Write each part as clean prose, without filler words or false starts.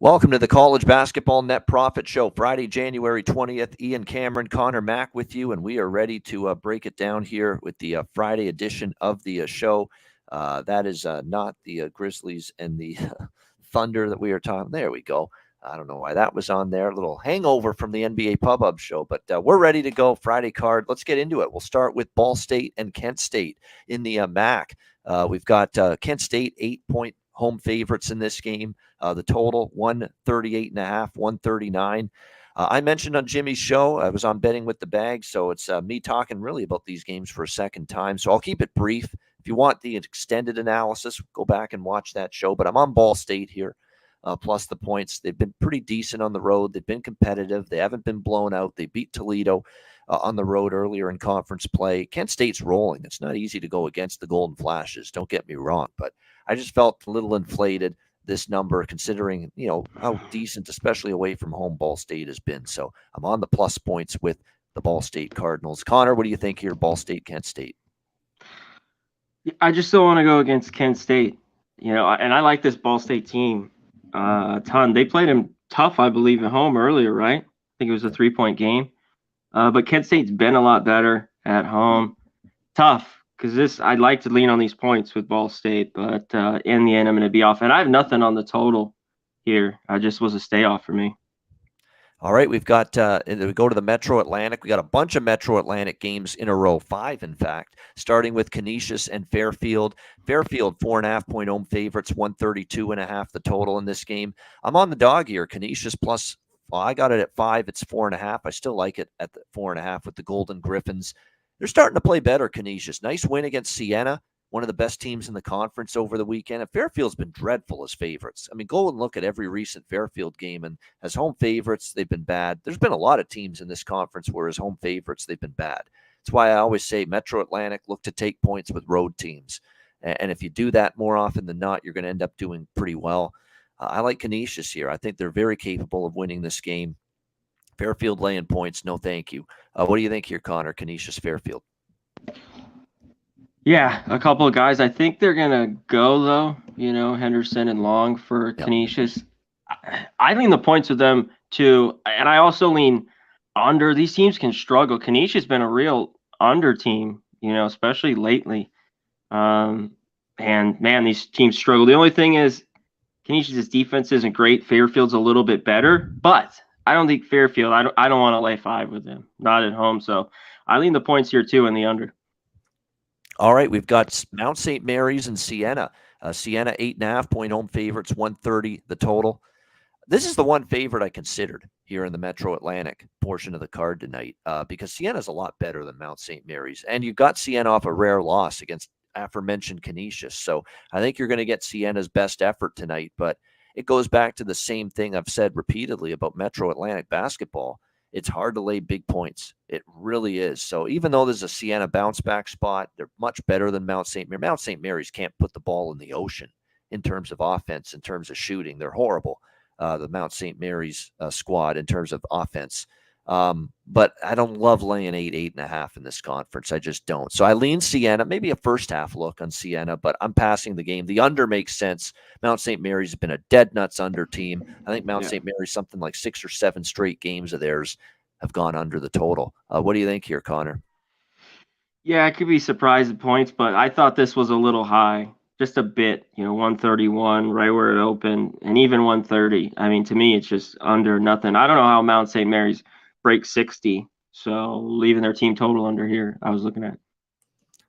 Welcome to the College Basketball Net Profit Show, Friday, January 20th. Ian, Cameron, Conor, Mac with you, and we are ready to break it down here with the Friday edition of the show. That is not the Grizzlies and the Thunder that we are talking. There we go. I don't know why that was on there. A little hangover from the NBA Pub Up show, but we're ready to go. Friday card. Let's get into it. We'll start with Ball State and Kent State in the MAC. We've got Kent State 8-point home favorites in this game. The total 138.5, 139. I mentioned on Jimmy's show, I was on Betting with the Bag, so it's me talking really about these games for a second time. So I'll keep it brief. If you want the extended analysis, go back and watch that show. But I'm on Ball State here, plus the points. They've been pretty decent on the road. They've been competitive. They haven't been blown out. They beat Toledo on the road earlier in conference play. Kent State's rolling. It's not easy to go against the Golden Flashes. Don't get me wrong, but I just felt a little inflated this number considering, how decent, especially away from home, Ball State has been. So I'm on the plus points with the Ball State Cardinals. Conor, what do you think here, Ball State, Kent State? I just still want to go against Kent State, and I like this Ball State team a ton. They played him tough, I believe, at home earlier, right? I think it was a 3-point game. But Kent State's been a lot better at home. Tough, because I'd like to lean on these points with Ball State, but in the end, I'm going to be off. And I have nothing on the total here. I just was a stay off for me. All right, we've got, we go to the Metro Atlantic. We got a bunch of Metro Atlantic games in a row, 5, in fact, starting with Canisius and Fairfield. Fairfield, 4.5-point home favorites, 132.5 the total in this game. I'm on the dog here. Canisius plus, well, I got it at 5. It's 4.5. I still like it at the 4.5 with the Golden Griffins. They're starting to play better, Canisius. Nice win against Siena, one of the best teams in the conference over the weekend. And Fairfield's been dreadful as favorites. I mean, go and look at every recent Fairfield game, and as home favorites, they've been bad. There's been a lot of teams in this conference where as home favorites, they've been bad. That's why I always say Metro Atlantic, look to take points with road teams. And if you do that more often than not, you're going to end up doing pretty well. I like Canisius here. I think they're very capable of winning this game. Fairfield laying points, no thank you. What do you think here, Conor? Canisius, Fairfield? Yeah, a couple of guys. I think they're going to go, though, Henderson and Long for Canisius. I lean the points with them, too. And I also lean under. These teams can struggle. Canisius has been a real under team, especially lately. And, man, these teams struggle. The only thing is Canisius' defense isn't great. Fairfield's a little bit better, but I don't think Fairfield, I don't want to lay 5 with them, not at home. So I lean the points here too in the under. All right, we've got Mount St. Mary's and Siena. Siena 8.5-point home favorites, 130 the total. This is the one favorite I considered here in the Metro Atlantic portion of the card tonight because Siena's a lot better than Mount St. Mary's. And you've got Siena off a rare loss against aforementioned Canisius. So I think you're going to get Siena's best effort tonight, but it goes back to the same thing I've said repeatedly about Metro Atlantic basketball. It's hard to lay big points. It really is. So even though there's a Siena bounce back spot, they're much better than Mount St. Mary's. Mount St. Mary's can't put the ball in the ocean in terms of offense, in terms of shooting. They're horrible, the Mount St. Mary's squad in terms of offense. But I don't love laying 8.5 in this conference. I just don't. So I lean Siena, maybe a first half look on Siena, but I'm passing the game. The under makes sense. Mount St. Mary's has been a dead nuts under team. I think Mount St. Mary's, something like 6 or 7 straight games of theirs have gone under the total. What do you think here, Conor? Yeah, I could be surprised at points, but I thought this was a little high. Just a bit, 131, right where it opened, and even 130. I mean, to me, it's just under nothing. I don't know how Mount St. Mary's break 60. So leaving their team total under here, I was looking at.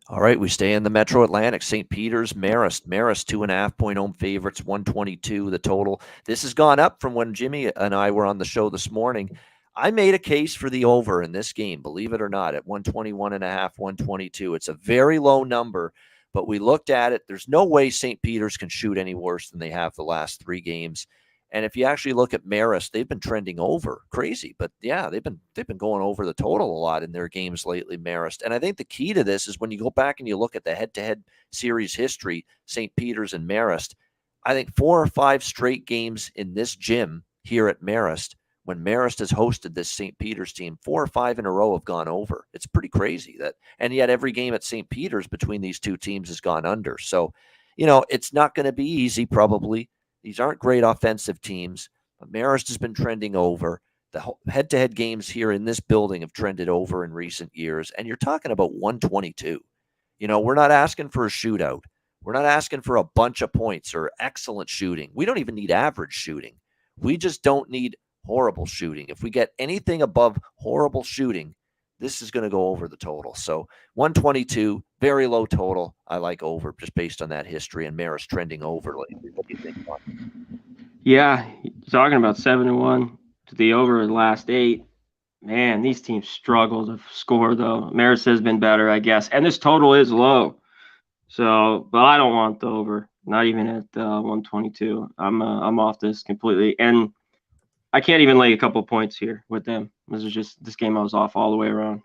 All right, we stay in the Metro Atlantic. St. Peter's, Marist. Marist, 2.5-point home favorites, 122 the total. This has gone up from when Jimmy and I were on the show this morning. I made a case for the over in this game, believe it or not, at 121.5, 122. It's a very low number, but we looked at it. There's no way St. Peter's can shoot any worse than they have the last 3 games. And if you actually look at Marist, they've been trending over. Crazy. But yeah, they've been going over the total a lot in their games lately, Marist. And I think the key to this is when you go back and you look at the head-to-head series history, St. Peter's and Marist, I think 4 or 5 straight games in this gym here at Marist, when Marist has hosted this St. Peter's team, 4 or 5 in a row have gone over. It's pretty crazy that, and yet every game at St. Peter's between these two teams has gone under. So, it's not going to be easy, probably. These aren't great offensive teams. Marist has been trending over. The head-to-head games here in this building have trended over in recent years, and you're talking about 122. We're not asking for a shootout. We're not asking for a bunch of points or excellent shooting. We don't even need average shooting. We just don't need horrible shooting. If we get anything above horrible shooting, this is going to go over the total. So 122, very low total. I like over just based on that history, and Marist trending over lately. What do you think, Mark? Yeah, talking about 7-1 to the over the last 8. Man, these teams struggle to score, though. Marist has been better, I guess. And this total is low. So, but I don't want the over, not even at 122. I'm off this completely. And I can't even lay a couple points here with them. This game I was off all the way around.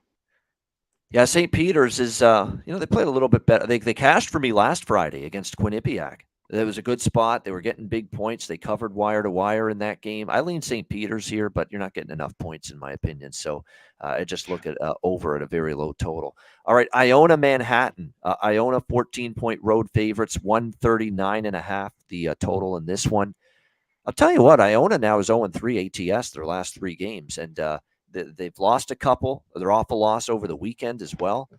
Yeah, St. Peter's is, they played a little bit better. They cashed for me last Friday against Quinnipiac. It was a good spot. They were getting big points. They covered wire to wire in that game. I lean St. Peter's here, but you're not getting enough points in my opinion. So I just look at over at a very low total. All right, Iona, Manhattan. Iona 14-point road favorites, 139.5 the total in this one. I'll tell you what, Iona now is 0-3 ATS their last 3 games, and they've lost a couple. They're off a loss over the weekend as well.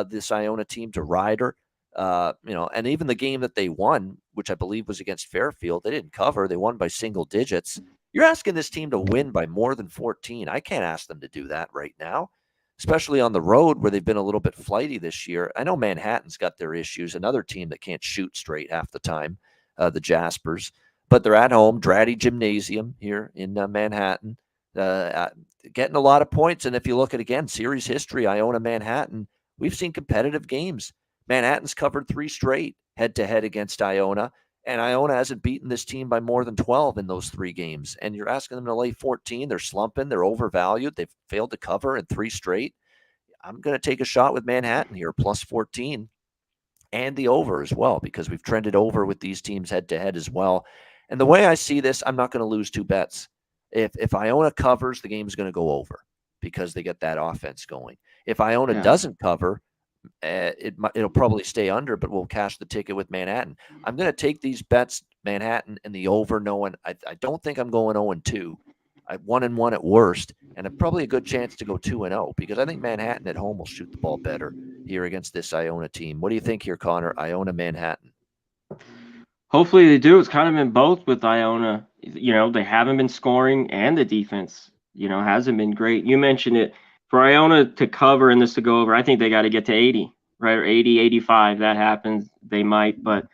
This Iona team to Ryder. And even the game that they won, which I believe was against Fairfield, they didn't cover. They won by single digits. You're asking this team to win by more than 14. I can't ask them to do that right now, especially on the road where they've been a little bit flighty this year. I know Manhattan's got their issues, another team that can't shoot straight half the time, the Jaspers, but they're at home, Dratty Gymnasium here in Manhattan, getting a lot of points. And if you look at, again, series history, Iona, Manhattan, we've seen competitive games. Manhattan's covered 3 straight head-to-head against Iona, and Iona hasn't beaten this team by more than 12 in those 3 games. And you're asking them to lay 14. They're slumping. They're overvalued. They've failed to cover in 3 straight. I'm going to take a shot with Manhattan here, plus 14, and the over as well, because we've trended over with these teams head-to-head as well. And the way I see this, I'm not going to lose 2 bets. If Iona covers, the game's going to go over because they get that offense going. If Iona doesn't cover, it'll probably stay under, but we'll cash the ticket with Manhattan. I'm going to take these bets, Manhattan and the over, knowing I don't think I'm going 0-2. 1-1 at worst, and probably a good chance to go 2-0 because I think Manhattan at home will shoot the ball better here against this Iona team. What do you think here, Conor? Iona, Manhattan. Hopefully they do. It's kind of been both with Iona. They haven't been scoring, and the defense, hasn't been great. You mentioned it. For Iona to cover and this to go over, I think they got to get to 80, right? Or 80, 85. That happens. They might, but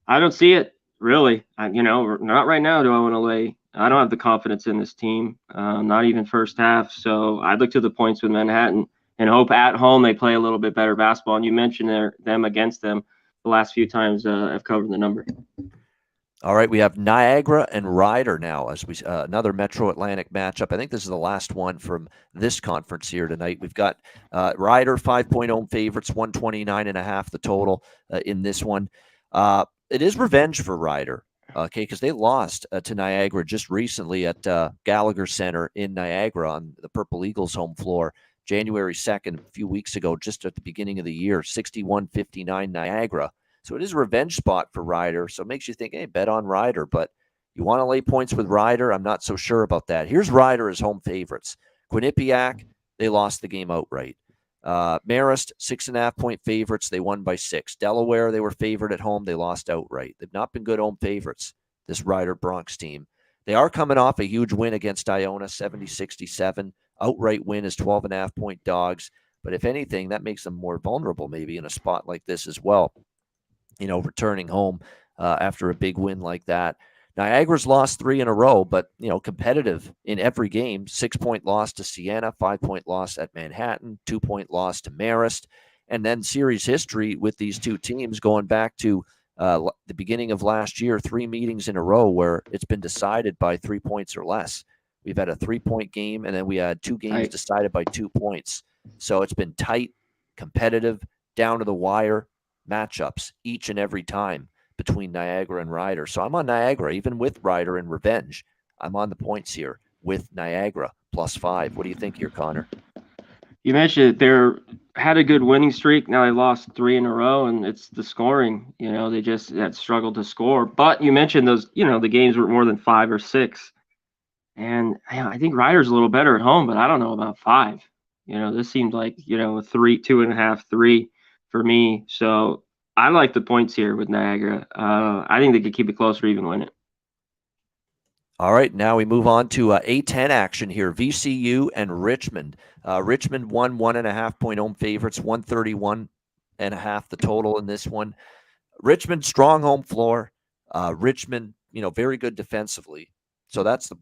I don't see it really. Not right now do I want to lay. I don't have the confidence in this team, not even first half. So I'd look to the points with Manhattan and hope at home they play a little bit better basketball. And you mentioned them against them the last few times I've covered the number. All right, we have Niagara and Ryder now as we another Metro Atlantic matchup. I think this is the last one from this conference here tonight. We've got Ryder 5-point home favorites, 129.5 the total in this one. It is revenge for Ryder, okay, because they lost to Niagara just recently at Gallagher Center in Niagara on the Purple Eagles home floor, January 2nd, a few weeks ago, just at the beginning of the year, 61-59 Niagara. So it is a revenge spot for Ryder. So it makes you think, hey, bet on Ryder. But you want to lay points with Ryder? I'm not so sure about that. Here's Ryder as home favorites. Quinnipiac, they lost the game outright. Marist, 6.5-point favorites. They won by 6. Delaware, they were favored at home. They lost outright. They've not been good home favorites, this Ryder Bronx team. They are coming off a huge win against Iona, 70-67. Outright win is 12.5-point dogs. But if anything, that makes them more vulnerable maybe in a spot like this as well. Returning home after a big win like that. Niagara's lost 3 in a row, but, competitive in every game. 6-point loss to Siena, 5-point loss at Manhattan, 2-point loss to Marist. And then series history with these two teams going back to the beginning of last year, 3 meetings in a row where it's been decided by 3 points or less. We've had a 3-point game, and then we had 2 games decided by 2 points. So it's been tight, competitive, down to the wire matchups each and every time between Niagara and Ryder. So I'm on Niagara, even with Ryder and revenge. I'm on the points here with Niagara, +5. What do you think here, Conor? You mentioned they had a good winning streak. Now they lost 3 in a row, and it's the scoring. They just had struggled to score. But you mentioned those, the games were more than 5 or 6. And I think Ryder's a little better at home, but I don't know about 5. This seemed like, a 3, 2.5, 3 for me. So I like the points here with Niagara. I think they could keep it close or even win it. All right, now we move on to A10 action here. VCU and Richmond. Richmond won 1.5-point home favorites, 131.5 the total in this one. Richmond, strong home floor. Richmond, very good defensively. So that's the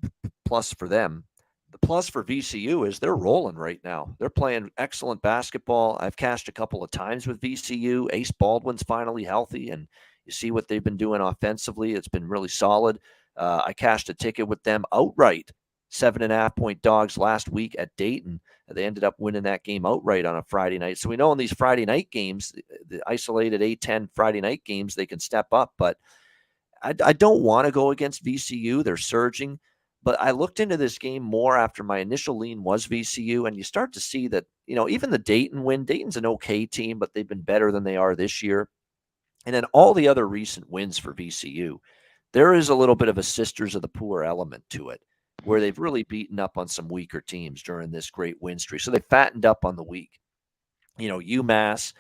plus for them. The plus for VCU is they're rolling right now. They're playing excellent basketball. I've cashed a couple of times with VCU. Ace Baldwin's finally healthy, and you see what they've been doing offensively. It's been really solid. I cashed a ticket with them outright, 7.5-point dogs last week at Dayton. They ended up winning that game outright on a Friday night. So we know in these Friday night games, the isolated A10 Friday night games, they can step up. But I don't want to go against VCU. They're surging. But I looked into this game more after my initial lean was VCU, and you start to see that, even the Dayton win, Dayton's an okay team, but they've been better than they are this year. And then all the other recent wins for VCU, there is a little bit of a sisters of the poor element to it, where they've really beaten up on some weaker teams during this great win streak. So they fattened up on the week. UMass,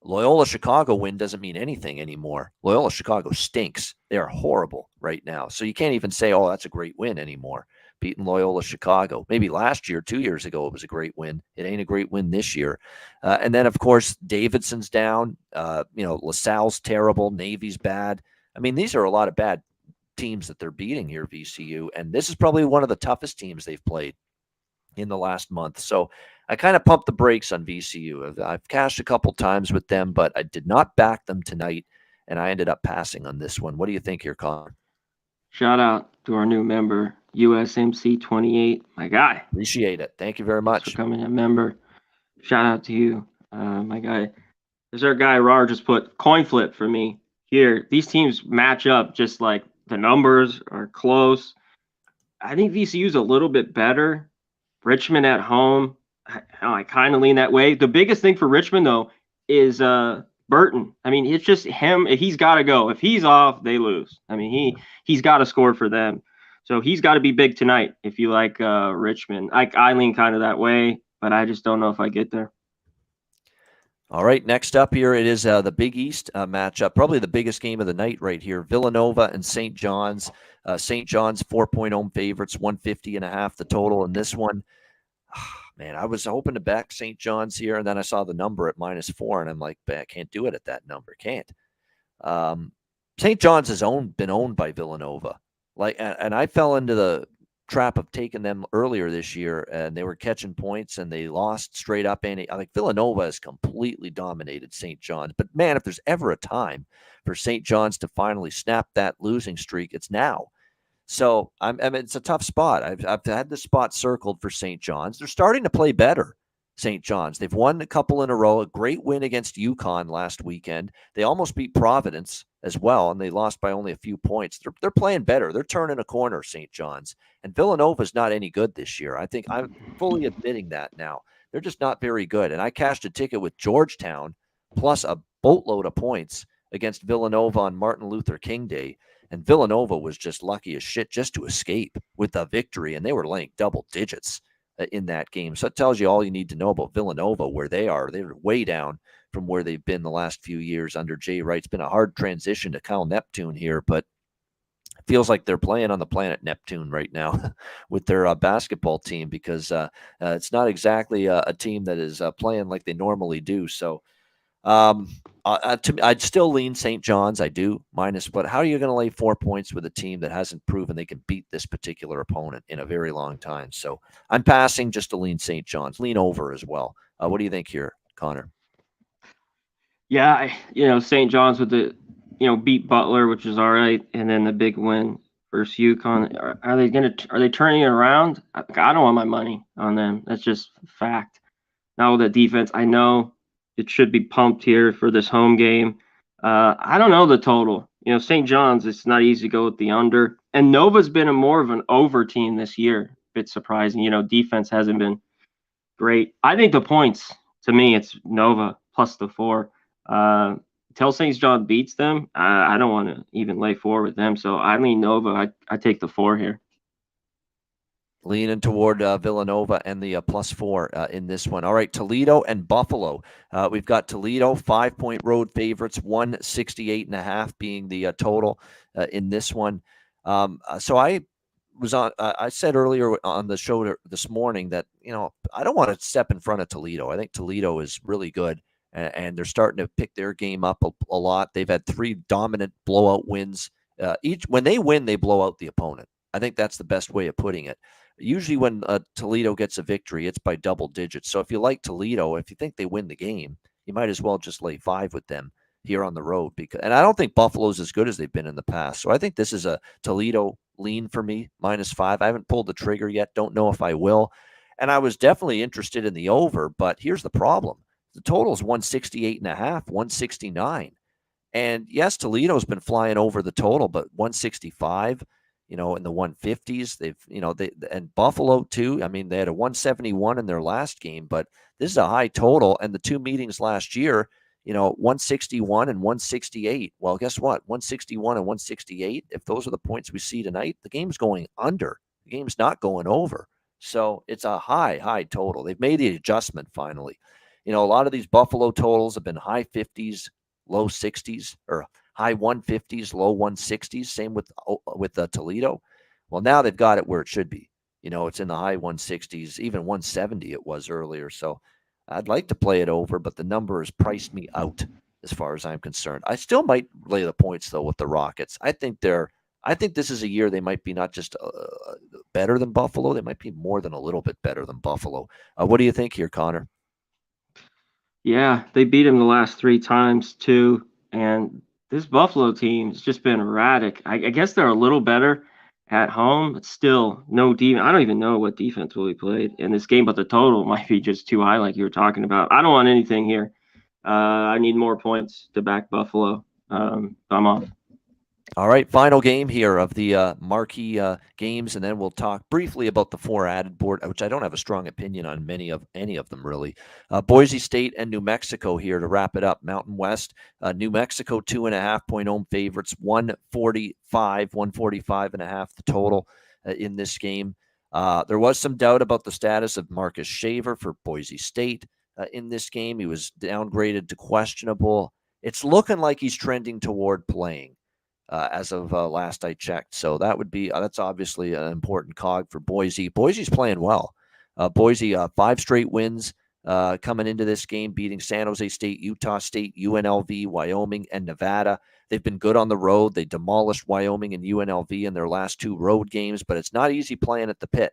Loyola Chicago win doesn't mean anything anymore. Loyola Chicago stinks. They are horrible right now. So you can't even say, oh, that's a great win anymore. Beating Loyola Chicago. Maybe last year, 2 years ago, it was a great win. It ain't a great win this year. And then, of course, Davidson's down. LaSalle's terrible. Navy's bad. I mean, these are a lot of bad teams that they're beating here, VCU. And this is probably one of the toughest teams they've played in the last month. So I kind of pumped the brakes on VCU. I've cashed a couple times with them, but I did not back them tonight, and I ended up passing on this one. What do you think here, Conor? Shout out to our new member, USMC28, my guy. Appreciate it. Thank you very much. Thanks for becoming a member. Shout out to you, my guy. There's our guy, Rar, just put coin flip for me here. These teams match up just like the numbers are close. I think VCU's a little bit better. Richmond at home, I kind of lean that way. The biggest thing for Richmond, though, is Burton. I mean, it's just him. He's got to go. If he's off, they lose. I mean, he's got to score for them. So he's got to be big tonight if you like Richmond. I lean kind of that way, but I just don't know if I get there. All right, next up here, it is the Big East matchup, probably the biggest game of the night right here. Villanova and St. John's. St. John's 4-point home favorites, 150.5 the total in this one. Man, I was hoping to back St. John's here, and then I saw the number at -4, and I'm like, I can't do it at that number. Can't. St. John's has been owned by Villanova. And I fell into the trap of taking them earlier this year, and they were catching points, and they lost straight up. And I think Villanova has completely dominated St. John's. But man, if there's ever a time for St. John's to finally snap that losing streak, it's now. So I mean, it's a tough spot. I've had this spot circled for St. John's. They're starting to play better, St. John's. They've won a couple in a row. A great win against UConn last weekend. They almost beat Providence as well, and they lost by only a few points. They're playing better. They're turning a corner, St. John's. And Villanova's not any good this year. I think I'm fully admitting that now. They're just not very good. And I cashed a ticket with Georgetown plus a boatload of points against Villanova on Martin Luther King Day. And Villanova was just lucky as shit just to escape with a victory, and they were laying double digits in that game. So it tells you all you need to know about Villanova, where they are. They're way down from where they've been the last few years under Jay Wright. It's been a hard transition to Cal Neptune here, but it feels like they're playing on the planet Neptune right now with their basketball team, because it's not exactly a team that is playing like they normally do. So I'd still lean St. John's. I do minus, but how are you going to lay 4 points with a team that hasn't proven they can beat this particular opponent in a very long time? So I'm passing just to lean St. John's. Lean over as well. What do you think here, Conor? Yeah, St. John's with the, beat Butler, which is all right, and then the big win versus UConn. Are they turning it around? I don't want my money on them. That's just fact. Now with the defense, I know it should be pumped here for this home game. I don't know the total. St. John's, it's not easy to go with the under. And Nova's been more of an over team this year. A bit surprising. Defense hasn't been great. I think the points, to me, it's Nova plus the 4. Till St. John beats them, I don't want to even lay 4 with them. So I lean Nova. I take the 4 here. Leaning toward Villanova and the +4 in this one. All right, Toledo and Buffalo. We've got Toledo 5-point road favorites, 168.5 being the total in this one. So I was on. I said earlier on the show this morning that I don't want to step in front of Toledo. I think Toledo is really good, and they're starting to pick their game up a lot. They've had 3 dominant blowout wins. Each when they win, they blow out the opponent. I think that's the best way of putting it. Usually when Toledo gets a victory, it's by double digits. So if you like Toledo, if you think they win the game, you might as well just lay 5 with them here on the road. And I don't think Buffalo's as good as they've been in the past. So I think this is a Toledo lean for me, -5. I haven't pulled the trigger yet. Don't know if I will. And I was definitely interested in the over, but here's the problem. The total is 168.5, 169. And yes, Toledo's been flying over the total, but 165, in the 150s. And Buffalo too. I mean, they had a 171 in their last game, but this is a high total. And the 2 meetings last year, 161 and 168. Well, guess what? 161 and 168. If those are the points we see tonight, the game's going under. The game's not going over. So it's a high total. They've made the adjustment finally. A lot of these Buffalo totals have been high 50s, low 60s, or high 150s, low 160s. Same with Toledo. Well, now they've got it where it should be. It's in the high 160s, even 170 it was earlier. So I'd like to play it over, but the number has priced me out as far as I'm concerned. I still might lay the points though with the Rockets. I think this is a year they might be not just better than Buffalo, they might be more than a little bit better than Buffalo. What do you think here, Connor? Yeah, they beat him the last 3 times too, and this Buffalo team's just been erratic. I guess they're a little better at home, but still no defense. I don't even know what defense will be played in this game, but the total might be just too high, like you were talking about. I don't want anything here. I need more points to back Buffalo. I'm off. All right, final game here of the marquee games, and then we'll talk briefly about the 4 added board, which I don't have a strong opinion on any of them really. Boise State and New Mexico here to wrap it up. Mountain West, New Mexico 2.5-point home favorites, 145.5 the total in this game. There was some doubt about the status of Marcus Shaver for Boise State in this game. He was downgraded to questionable. It's looking like he's trending toward playing. As of last I checked. So that's obviously an important cog for Boise. Boise's playing well. Boise, 5 straight wins coming into this game, beating San Jose State, Utah State, UNLV, Wyoming, and Nevada. They've been good on the road. They demolished Wyoming and UNLV in their last 2 road games, but it's not easy playing at the Pit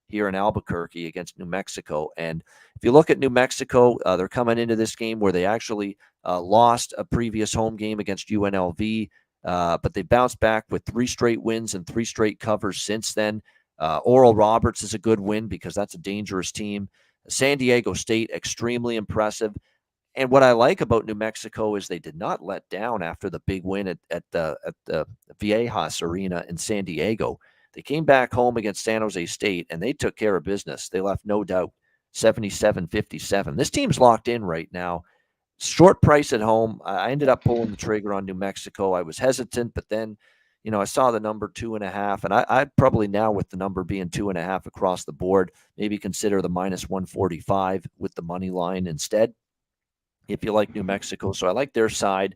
here in Albuquerque against New Mexico. And if you look at New Mexico, they're coming into this game where they actually lost a previous home game against UNLV. But they bounced back with 3 straight wins and 3 straight covers since then. Oral Roberts is a good win because that's a dangerous team. San Diego State, extremely impressive. And what I like about New Mexico is they did not let down after the big win at the Viejas Arena in San Diego. They came back home against San Jose State, and they took care of business. They left no doubt, 77-57. This team's locked in right now. Short price at home. I ended up pulling the trigger on New Mexico. I was hesitant, but then, I saw the number 2.5, and I'd probably now, with the number being 2.5 across the board, maybe consider the -145 with the money line instead, if you like New Mexico. So I like their side,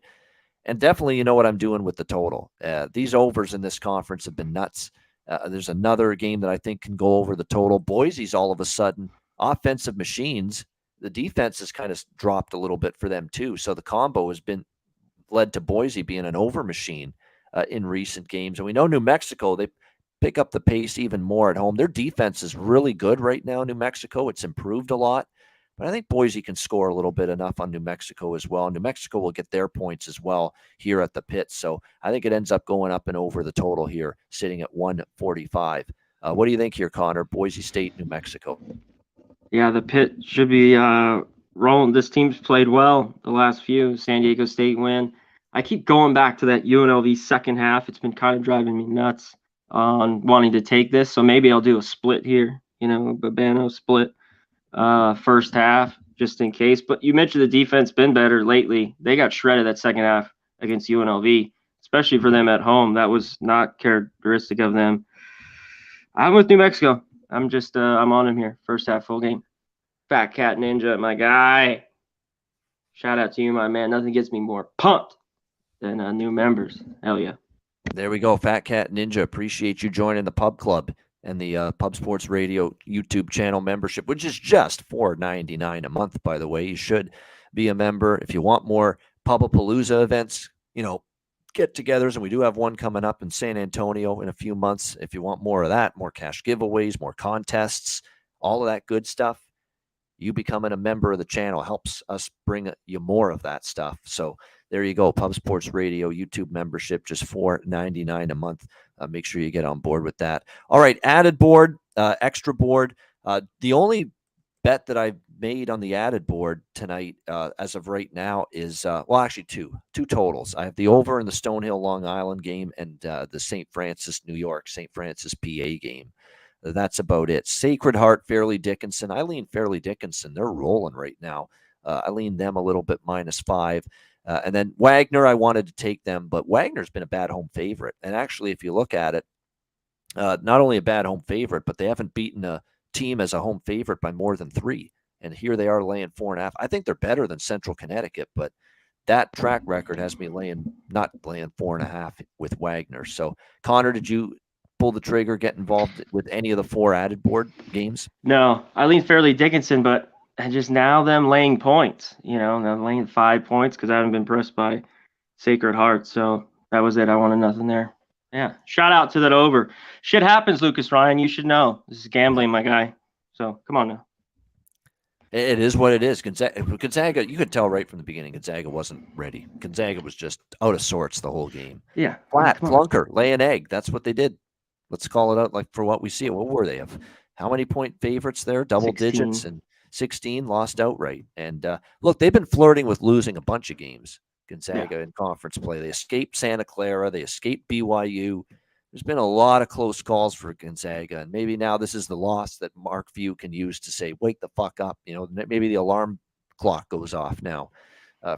and definitely, you know what I'm doing with the total. These overs in this conference have been nuts. There's another game that I think can go over the total. Boise's all of a sudden offensive machines. The defense has kind of dropped a little bit for them too. So the combo has been led to Boise being an over machine in recent games. And we know New Mexico, they pick up the pace even more at home. Their defense is really good right now, New Mexico. It's improved a lot. But I think Boise can score a little bit enough on New Mexico as well. New Mexico will get their points as well here at the Pit. So I think it ends up going up and over the total here, sitting at 145. What do you think here, Connor? Boise State, New Mexico. Yeah, the Pit should be rolling. This team's played well the last few. San Diego State win. I keep going back to that UNLV second half. It's been kind of driving me nuts on wanting to take this. So maybe I'll do a split here, Babano split first half just in case. But you mentioned the defense been better lately. They got shredded that second half against UNLV, especially for them at home. That was not characteristic of them. I'm with New Mexico. I'm just I'm on him here. First half full game. Fat Cat Ninja, my guy. Shout out to you, my man. Nothing gets me more pumped than new members. Hell yeah. There we go. Fat Cat Ninja. Appreciate you joining the Pub Club and the Pub Sports Radio YouTube channel membership, which is just $4.99 a month, by the way. You should be a member. If you want more Pubapalooza events, get-togethers, and we do have one coming up in San Antonio in a few months. If you want more of that, more cash giveaways, more contests, all of that good stuff, you becoming a member of the channel helps us bring you more of that stuff. So there you go. Pub Sports Radio YouTube membership, just $4.99 a month. Make sure you get on board with that. All right, added board, extra board. The only bet that I've made on the added board tonight, as of right now, is actually two totals. I have the over in the Stonehill Long Island game and the St. Francis PA game. That's about it. Sacred Heart, Fairleigh Dickinson. I lean Fairleigh Dickinson. They're rolling right now. I lean them a little bit -5. And then Wagner, I wanted to take them, but Wagner's been a bad home favorite. And actually, if you look at it, not only a bad home favorite, but they haven't beaten a team as a home favorite by more than 3. And here they are laying 4.5. I think they're better than Central Connecticut, but that track record has me not laying 4.5 with Wagner. So, Connor, did you pull the trigger, get involved with any of the 4 added board games? No, I lean Fairleigh Dickinson, but just now them laying points, them laying 5 points because I haven't been pressed by Sacred Heart. So that was it. I wanted nothing there. Yeah. Shout out to that over. Shit happens, Lucas Ryan. You should know. This is gambling, my guy. So come on now. It is what it is. Gonzaga, you could tell right from the beginning, Gonzaga wasn't ready. Gonzaga was just out of sorts the whole game. Yeah. Flat, clunker, lay an egg. That's what they did. Let's call it out like for what we see. What were they? How many point favorites there? Double 16. digits, and 16 lost outright. And look, they've been flirting with losing a bunch of games, Gonzaga, in conference play. They escaped Santa Clara. They escaped BYU. There's been a lot of close calls for Gonzaga, and maybe now this is the loss that Mark Few can use to say, wake the fuck up. Maybe the alarm clock goes off now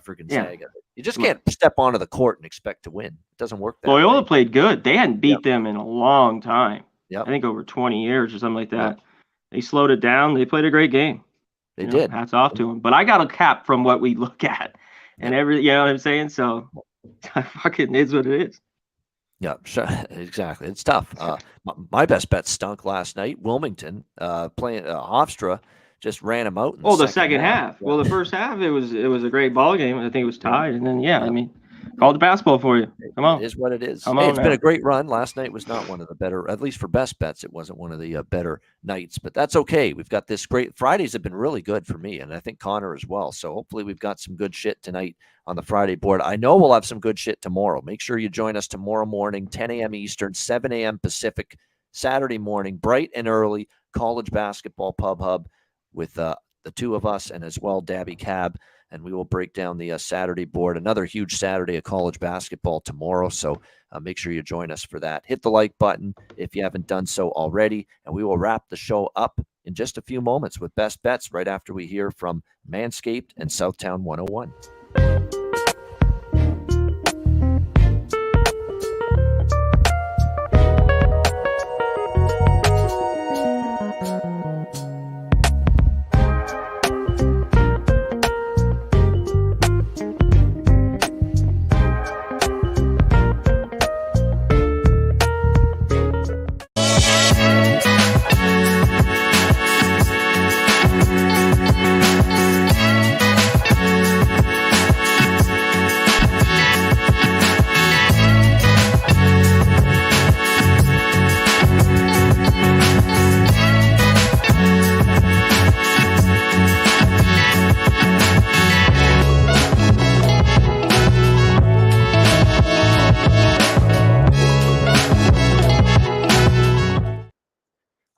for Gonzaga. Yeah. You just can't step onto the court and expect to win. It doesn't work that Loyola way. played good. They hadn't beat them in a long time. Yep. I think over 20 years or something like that. Yep. They slowed it down. They played a great game. They did. Hats off to them. But I got a cap from what we look at. And you know what I'm saying? So fucking is what it is. Yeah, sure. Exactly. It's tough. My best bet stunk last night. Wilmington playing Hofstra just ran him out. The second half. Well, the first half it was a great ball game. I think it was tied, and then I mean, called the basketball for you. Come on, it is what it is. It's been a great run. Last night was not one of the better, at least for best bets. It wasn't one of the better nights, but that's okay. We've got this great. Fridays have been really good for me, and I think Connor as well. So hopefully we've got some good shit tonight on the Friday board. I know we'll have some good shit tomorrow. Make sure you join us tomorrow morning, 10 a.m. Eastern, 7 a.m. Pacific, Saturday morning, bright and early, college basketball pub hub with the two of us and as well Dabby Cab, and we will break down the Saturday board. Another huge Saturday of college basketball tomorrow, so make sure you join us for that. Hit the like button if you haven't done so already, and we will wrap the show up in just a few moments with best bets right after we hear from Manscaped and Southtown 101.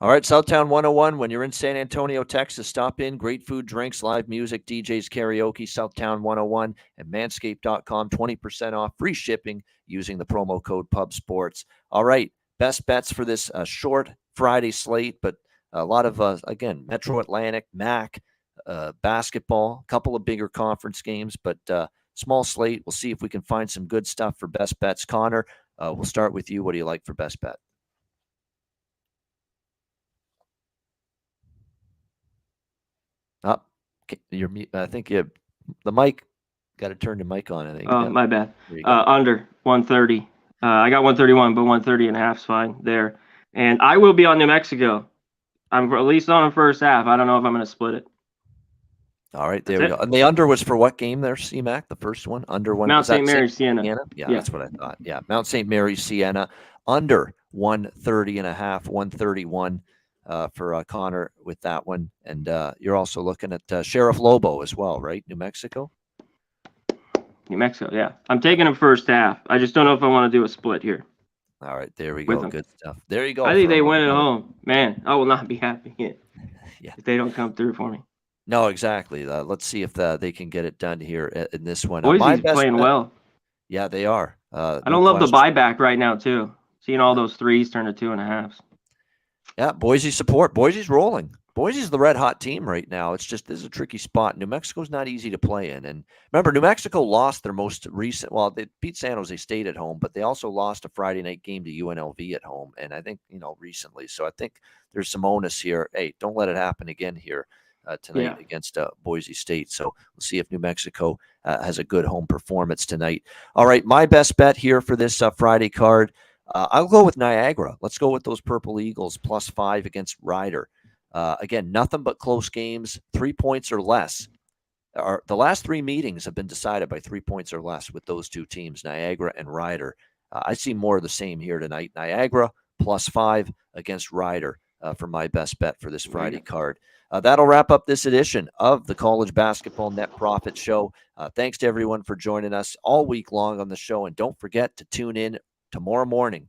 All right, Southtown 101, when you're in San Antonio, Texas, stop in. Great food, drinks, live music, DJs, karaoke, Southtown 101, and manscaped.com, 20% off, free shipping using the promo code PUBSPORTS. All right, best bets for this short Friday slate, but a lot of, again, Metro Atlantic, MAC, basketball, a couple of bigger conference games, but small slate. We'll see if we can find some good stuff for best bets. Connor, we'll start with you. What do you like for best bet? I think you the mic got to turn the mic on. I think. Oh, Yeah. my bad. There you go. Under 130. I got 131, but 130 and a half is fine there. And I will be on New Mexico. I'm at least on the first half. I don't know if I'm going to split it. All right, That's there we it. go. And the under was for what game there, CMAC? The first one, under one. Mount Was that St. Mary's, Siena. Yeah, that's what I thought. Yeah, Mount St. Mary's, Siena, under 130 and a half, 131 for Conor with that one. And you're also looking at Sheriff Lobo as well, right? New Mexico? New Mexico, yeah. I'm taking them first half. I just don't know if I want to do a split here. All right, there we With go. them. Good stuff. There you go. I think they win at home. Man, I will not be happy Yeah. if they don't come through for me. No, exactly. Let's see if they can get it done here in this one. Boise's playing well. Yeah, they are. I don't love the buyback right now, too. Seeing all those threes turn to 2.5s. Yeah, Boise support. Boise's rolling. Boise's the red hot team right now. It's just this is a tricky spot. New Mexico's not easy to play in. And remember, New Mexico lost their most recent. Well, they beat San Jose State at home, but they also lost a Friday night game to UNLV at home. And I think recently. So I think there's some onus here. Hey, don't let it happen again here tonight against Boise State. So we'll see if New Mexico has a good home performance tonight. All right, my best bet here for this Friday card. I'll go with Niagara. Let's go with those Purple Eagles +5 against Rider. Again, nothing but close games, 3 points or less. The last 3 meetings have been decided by 3 points or less with those two teams, Niagara and Rider. I see more of the same here tonight. Niagara +5 against Rider for my best bet for this Friday card. That'll wrap up this edition of the College Basketball Net Profit Show. Thanks to everyone for joining us all week long on the show. And don't forget to tune in tomorrow morning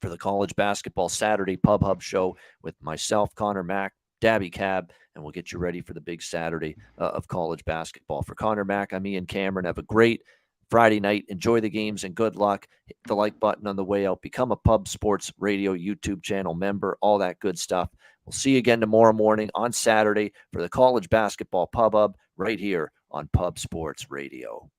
for the College Basketball Saturday Pub Hub Show with myself, Connor Mack, Dabby Cab, and we'll get you ready for the big Saturday of college basketball. For Connor Mack, I'm Ian Cameron. Have a great Friday night. Enjoy the games and good luck. Hit the like button on the way out. Become a Pub Sports Radio YouTube channel member, all that good stuff. We'll see you again tomorrow morning on Saturday for the College Basketball Pub Hub right here on Pub Sports Radio.